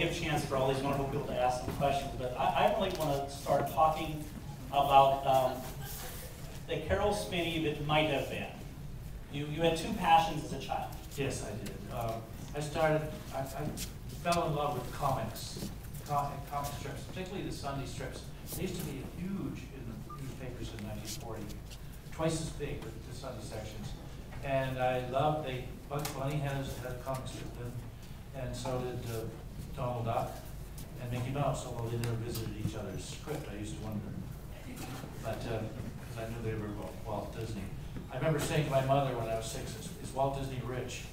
give a chance for all these wonderful people to ask some questions, but I really want to start talking about the Carroll Spinney that might have been. You had two passions as a child. Yes, I did. I fell in love with comics, comic strips, particularly the Sunday strips. They used to be huge in the newspapers in 1940, twice as big with the Sunday sections. And I loved, Bugs Bunny had a comic strip then, and so did Donald Duck and Mickey Mouse, although they never visited each other's script. I used to wonder. But, because I knew they were about Walt Disney. I remember saying to my mother when I was 6, is Walt Disney rich?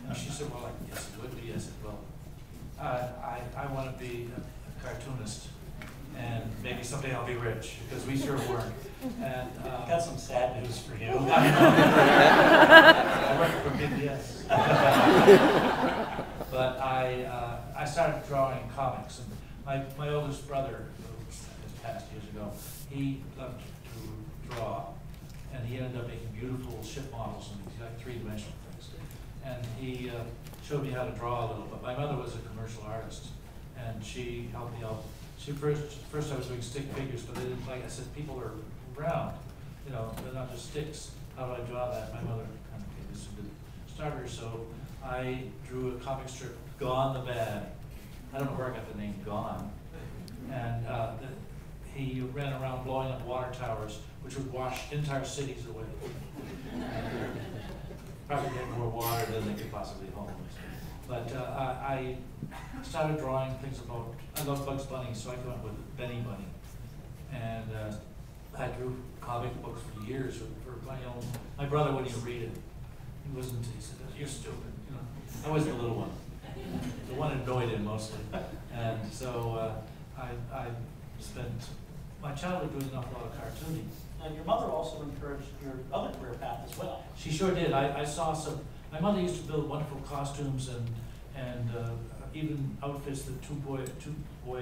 And she said, well, yes, it would be. I said, well, I want to be a cartoonist, and maybe someday I'll be rich, because we sure weren't. And got some sad news for you. I work for PBS. But I started drawing comics, and my oldest brother, who has passed years ago, he loved to draw, and he ended up making beautiful ship models and like three-dimensional things. And he showed me how to draw a little, but my mother was a commercial artist, and she helped me out. First I was doing stick figures, but then, like I said, people are round, you know, they're not just sticks. How do I draw that? My mother kind of gave me some good starters, so I drew a comic strip, Gone the Bad. I don't know where I got the name Gone. And he ran around blowing up water towers, which would wash entire cities away. Probably get more water than they could possibly hold. But I started drawing things about, I love Bugs Bunny, so I came up with Benny Bunny. And I drew comic books for years for my own. My brother wouldn't even read it. He wasn't, he said, you're stupid. You know, I was the little one. The one annoyed him mostly. And so I spent my childhood doing an awful lot of cartooning. And your mother also encouraged your other career path as well. She sure did. I saw some, my mother used to build wonderful costumes and even outfits that two boys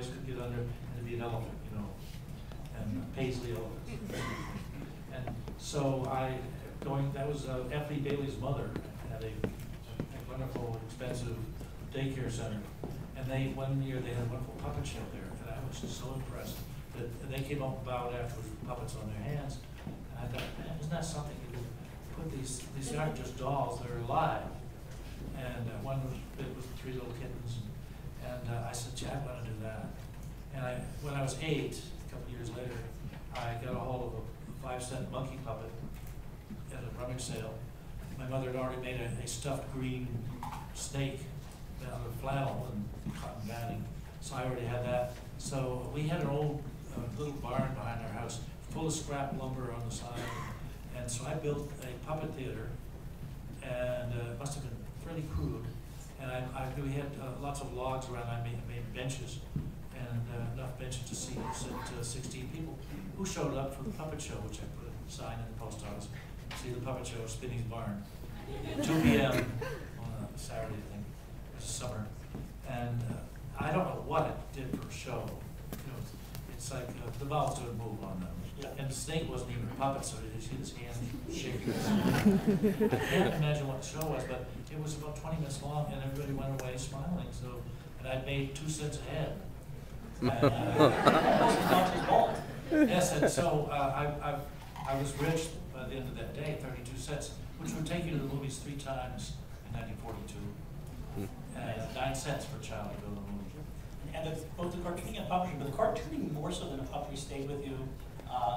could get under, and it'd be an elephant, you know, and Paisley elephants. And so that was F. Lee Bailey's mother had a wonderful, expensive daycare center. And one year they had a wonderful puppet show there, and I was just so impressed that they came up about afterwards with puppets on their hands. And I thought, man, isn't that something? You can put these aren't just dolls, they're alive. And one was bit with 3 little kittens. And I said, gee, I want to do that. And when I was 8, a couple years later, I got a hold of a 5-cent monkey puppet at a rummage sale. My mother had already made a stuffed green snake out of flannel and cotton batting. So I already had that. So we had an old little barn behind our house, full of scrap lumber on the side. And so I built a puppet theater, and it must have been fairly crude. And we had lots of logs around. I made benches, and enough benches to sit 16 people who showed up for the puppet show, which I put a sign in the post office. See the puppet show, Spinney's Barn, 2 p.m. on a Saturday, I think. It was summer, and I don't know what it did for a show. You know, it's like the mouths don't move on them. Yeah. And the snake wasn't even a puppet, so you see his hand shaking. I can't imagine what the show was, but it was about 20 minutes long, and everybody went away smiling. So, and I'd made 2 cents a head. Yes, and so I was rich by the end of that day, 32 cents, which would take you to the movies 3 times in 1942. 9 cents for a child to go to the movie. And both the cartooning and publishing, but the cartooning more so than the puppetry stayed with you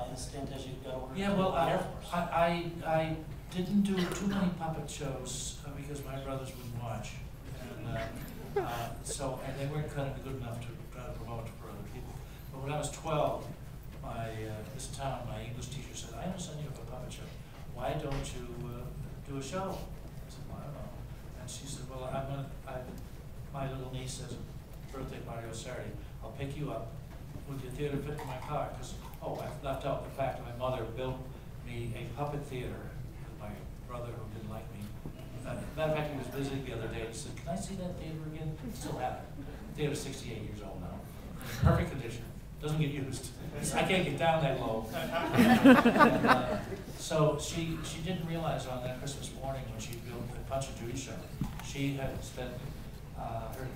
in a stint as you got over to the Air Force. I didn't do too many puppet shows because my brothers wouldn't watch. And and they weren't kind of good enough to try to promote for other people. But when I was 12, this town, my English teacher said, I understand you have a puppet show. Why don't you do a show? I said, well, I don't know. And she said, well, my little niece has a birthday party on Saturday. I'll pick you up. Would your theater fit in my car? Because, I left out the fact that my mother built me a puppet theater with my brother who didn't like me. Matter of fact, he was visiting the other day and he said, can I see that theater again? Still have it. The theater's 68 years old now. In perfect condition. Doesn't get used. I can't get down that low. So she didn't realize on that Christmas morning when she built the Punch and Judy show, she had spent her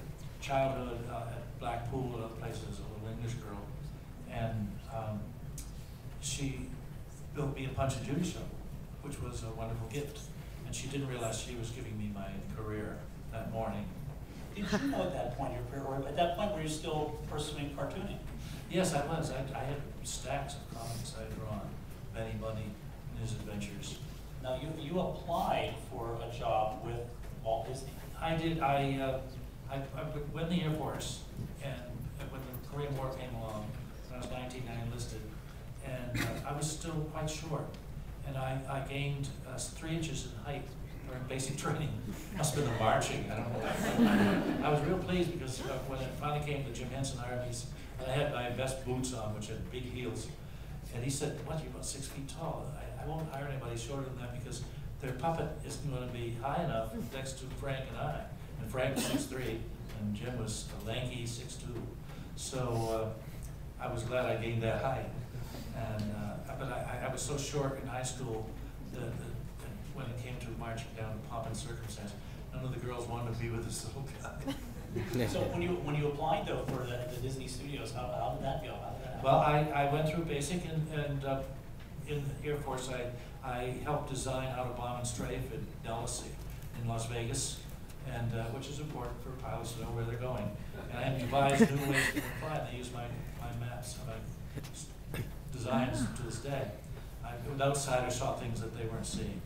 childhood at Blackpool and other places as a little English girl, and she built me a Punch and Judy show, which was a wonderful gift. And she didn't realize she was giving me my career that morning. Did you know at that point, or at that point were you still pursuing cartooning? Yes, I was. I had stacks of comics I had drawn, Benny Bunny and his adventures. Now, you applied for a job with Walt Disney. I did. I went in the Air Force, and when the Korean War came along, when I was 19, I enlisted, and I was still quite short, and I gained 3 inches in height during basic training. Must have been the marching, I don't know. I was real pleased because when it finally came to Jim Henson Arby's, and I had my best boots on, which had big heels, and he said, "What, you're about 6 feet tall? I won't hire anybody shorter than that because their puppet isn't going to be high enough next to Frank and I." And Frank was 6'3", and Jim was a lanky 6'2". So I was glad I gained that height. And but I was so short in high school that when it came to marching down to Pomp and Circumstance, none of the girls wanted to be with this little guy. So when you applied though for the Disney Studios, how did that go? How did that happen? Well, I went through basic, and in the Air Force I helped design How to Bomb and Strafe at Dulce in Las Vegas, and which is important for pilots to know where they're going. And I devised new ways to fly, and they use my maps and my designs to this day. Outsiders saw things that they weren't seeing.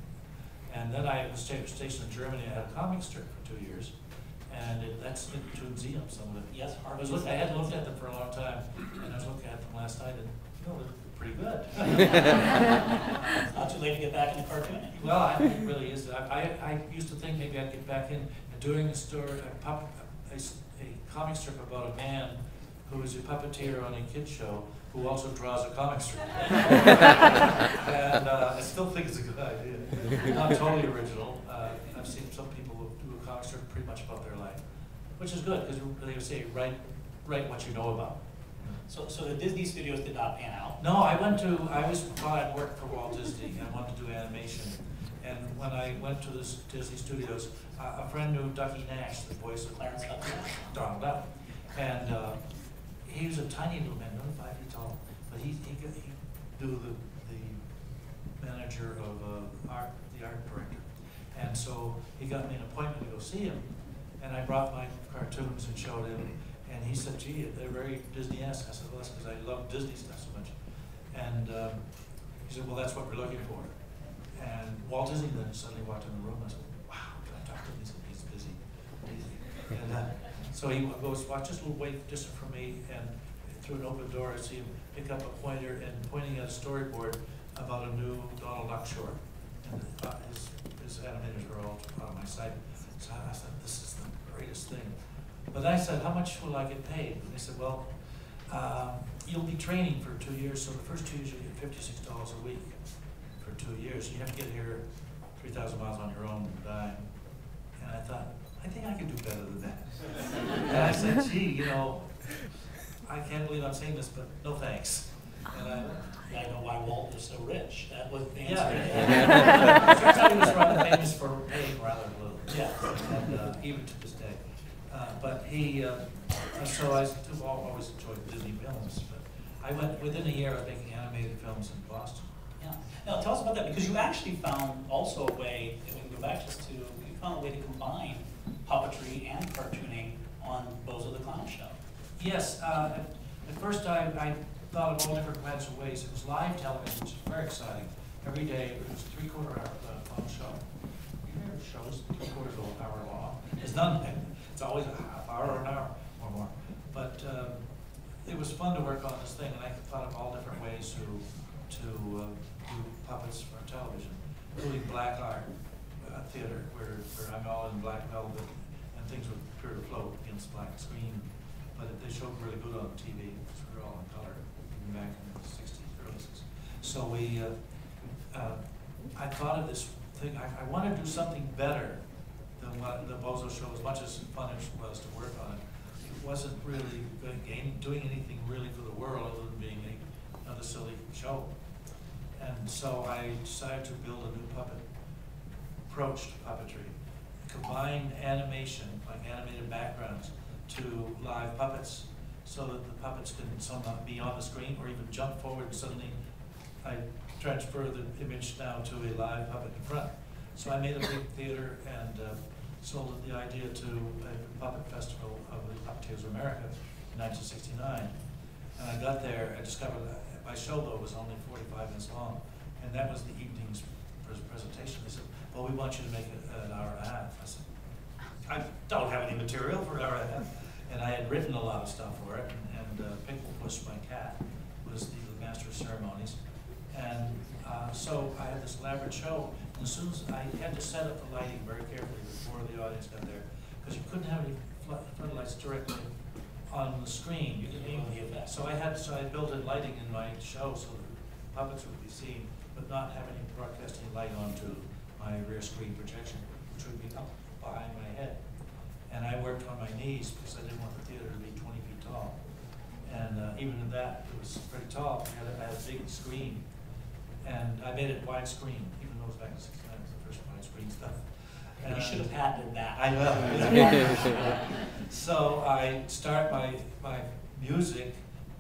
And then I was stationed in Germany. I had a comic strip for 2 years, and that's in Toonseum, some of it. Yes, I had looked at them for a long time, and I was looking at them last night, and you know, they're pretty good. It's not too late to get back into cartooning. Well, it really is. I used to think maybe I'd get back in and doing a comic strip about a man who is a puppeteer on a kid's show who also draws a comic strip. And I still think it's a good idea. Not totally original. I've seen some people who do a comic strip pretty much about their life, which is good because they say write what you know about. So the Disney Studios did not pan out? No, I always thought I'd work for Walt Disney and wanted to do animation. And when I went to the Disney Studios, a friend knew Ducky Nash, the voice of Clarence Donald Duck. And he was a tiny little man, only 5 feet tall, but he do the manager of the art director. And so he got me an appointment to go see him, and I brought my cartoons and showed him, and he said, "Gee, they're very Disney-esque." I said, "Well, that's because I love Disney stuff so much." And he said, "Well, that's what we're looking for." And Walt Disney then suddenly walked in the room, and I said, "Wow, can I talk to him?" He said, "He's busy." And so he goes, "Watch, just a little wait distant from me," and through an open door, I see him pick up a pointer and pointing at a storyboard about a new Donald Duck short. And his animators were all out of my sight. So I said, "This is the greatest thing." But I said, "How much will I get paid?" And they said, "Well, you'll be training for 2 years, so the first 2 years you get $56 a week for 2 years. You have to get here 3,000 miles on your own dime." And I thought, I think I could do better than that. And I said, "Gee, you know, I can't believe I'm saying this, but no thanks." And I know why Walt was so rich. That was the answer. Yeah. Turns out he was rather famous for paying rather little. Yeah. And even to this day. But he, so I always enjoyed Disney films, but I went, within a year I was making animated films in Boston. Yeah. Now tell us about that, because you actually found also a way, if we can go back just to, you found a way to combine puppetry and cartooning on Bozo the Clown Show. Yes, at first I thought of all different kinds of ways. It was live television, which is very exciting. Every day, it was a 3/4 hour long show. You hear shows 3/4 hour long. It's none. It's always a half hour or an hour or more. But it was fun to work on this thing, and I thought of all different ways to do puppets for television, including black art theater, where I'm all in black velvet and things would appear to float against black screen. But they showed really good on TV, because we were all in color, even back in the 60s, early 60s. So I thought of this thing, I want to do something better than what the Bozo show, as much as fun as it was to work on it. It wasn't really doing anything really for the world other than being another silly show. And so I decided to build a new puppet approach to puppetry. Combine animation, like animated backgrounds, to live puppets, so that the puppets can somehow be on the screen or even jump forward and suddenly I transfer the image now to a live puppet in front. So I made a big theater and sold the idea to a puppet festival of the Puppeteers of America in 1969. And I got there, I discovered that my show though was only 45 minutes long, and that was the evening's presentation. They said, well, we want you to make it an hour and a half. I said, I don't have any material for an hour and a half. And I had written a lot of stuff for it, and Pickle Puss, my cat, was the master of ceremonies. And so I had this elaborate show, and as soon as I had to set up the lighting very carefully before the audience got there, because you couldn't have any floodlights directly on the screen. You could aim the effect. So I built in lighting in my show so that puppets would be seen, but not have any broadcasting light onto my rear screen projection, which would be up behind my head. And I worked on my knees because I didn't want the theater to be 20 feet tall. And even at that, it was pretty tall. I had a big screen. And I made it widescreen, even though it was back in '69, it was the first widescreen stuff. And you should have patented that. I know. So I start my music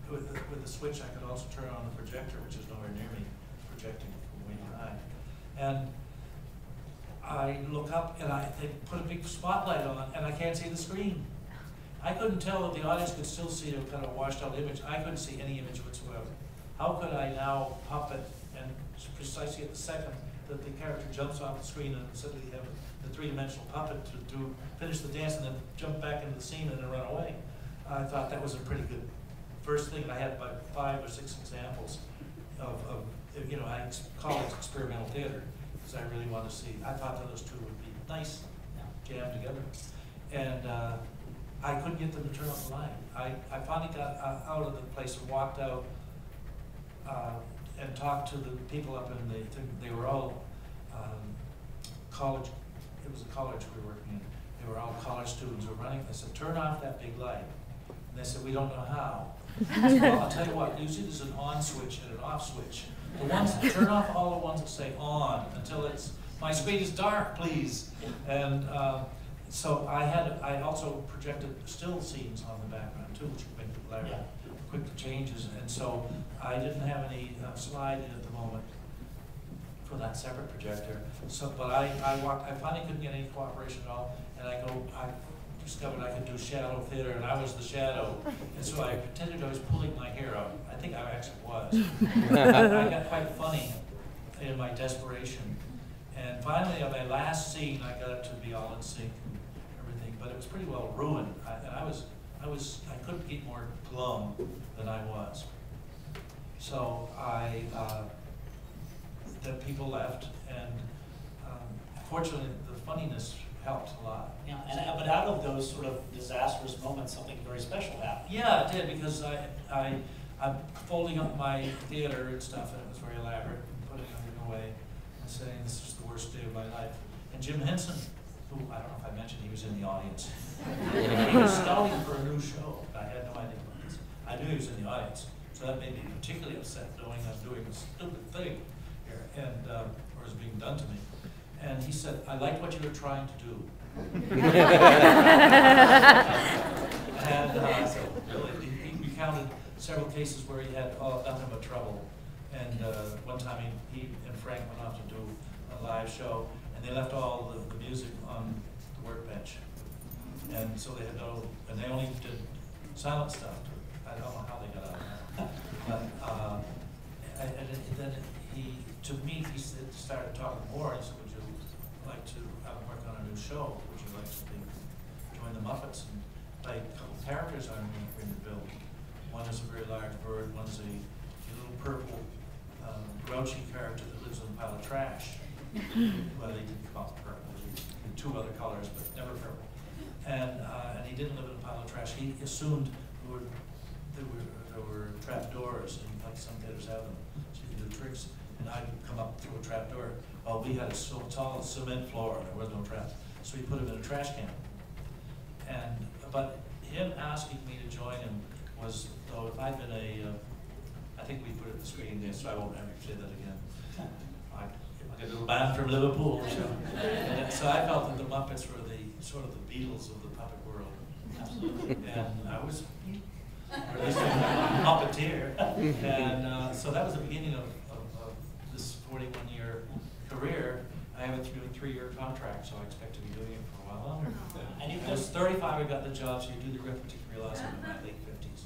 with the switch. I could also turn on the projector, which is nowhere near me, projecting from way behind. And I look up and they put a big spotlight on, and I can't see the screen. I couldn't tell if the audience could still see a kind of washed out image. I couldn't see any image whatsoever. How could I now puppet, and precisely at the second that the character jumps off the screen and suddenly have the three-dimensional puppet to finish the dance and then jump back into the scene and then run away? I thought that was a pretty good first thing. I had about 5 or 6 examples of I call it experimental theater, because I really want to see. I thought those two would be nice, jammed together. And I couldn't get them to turn off the light. I finally got out of the place and walked out and talked to the people up in the thing. They were all college, it was a college we were working in. They were all college students who were running. I said, turn off that big light. And they said, we don't know how. I said, well, I'll tell you what, usually there's an on switch and an off switch. The ones, turn off all the ones that say on until it's, my screen is dark, please. And so I also projected still scenes on the background too, which would make the elaborate, quick changes. And so I didn't have any slide in at the moment for that separate projector. So, but I finally couldn't get any cooperation at all. And I discovered I could do shadow theater, and I was the shadow. And so I pretended I was pulling my hair out. I think I actually was. I got quite funny in my desperation. And finally, on my last scene, I got it to be all in sync and everything, but it was pretty well ruined. I couldn't get more glum than I was. So the people left, and fortunately, the funniness helped a lot. Yeah, but out of those sort of disastrous moments, something very special happened. Yeah, it did, because I'm folding up my theater and stuff, and it was very elaborate, and putting everything away and saying this is the worst day of my life. And Jim Henson, who I don't know if I mentioned, he was in the audience. He was scouting for a new show. I had no idea about this. I knew he was in the audience, so that made me particularly upset, knowing I'm doing a stupid thing here, and or is being done to me. And he said, I liked what you were trying to do. And so really, he recounted several cases where he had nothing but trouble. And one time he and Frank went off to do a live show, and they left all the music on the workbench. And so they had and they only did silent stuff. I don't know how they got out of that. But and then to me, he started talking more. He said, would you like to work on a new show? Would you like to join the Muppets and play a couple characters I'm going to build? One is a very large bird, one's a little purple grouchy character that lives in a pile of trash. Well, they didn't come out purple, in 2 other colors, but never purple. And he didn't live in a pile of trash. He assumed there were trap doors, and like some theaters have them, so you can do tricks. And I'd come up through a trap door. Well, we had a so tall cement floor, there was no traps. So we put him in a trash can. But him asking me to join him was, though, if I'd been I think we put it in the screen there, so I won't ever say that again. I get a little band from Liverpool. So I felt that the Muppets were the sort of the Beatles of the puppet world. Absolutely. And I was, or at least a puppeteer. And so that was the beginning of this 41-year career. I have a three-year contract, so I expect to be doing it for a while longer. And When I was 35, I got the job, so you do the arithmetic, realize I'm in my late 50s.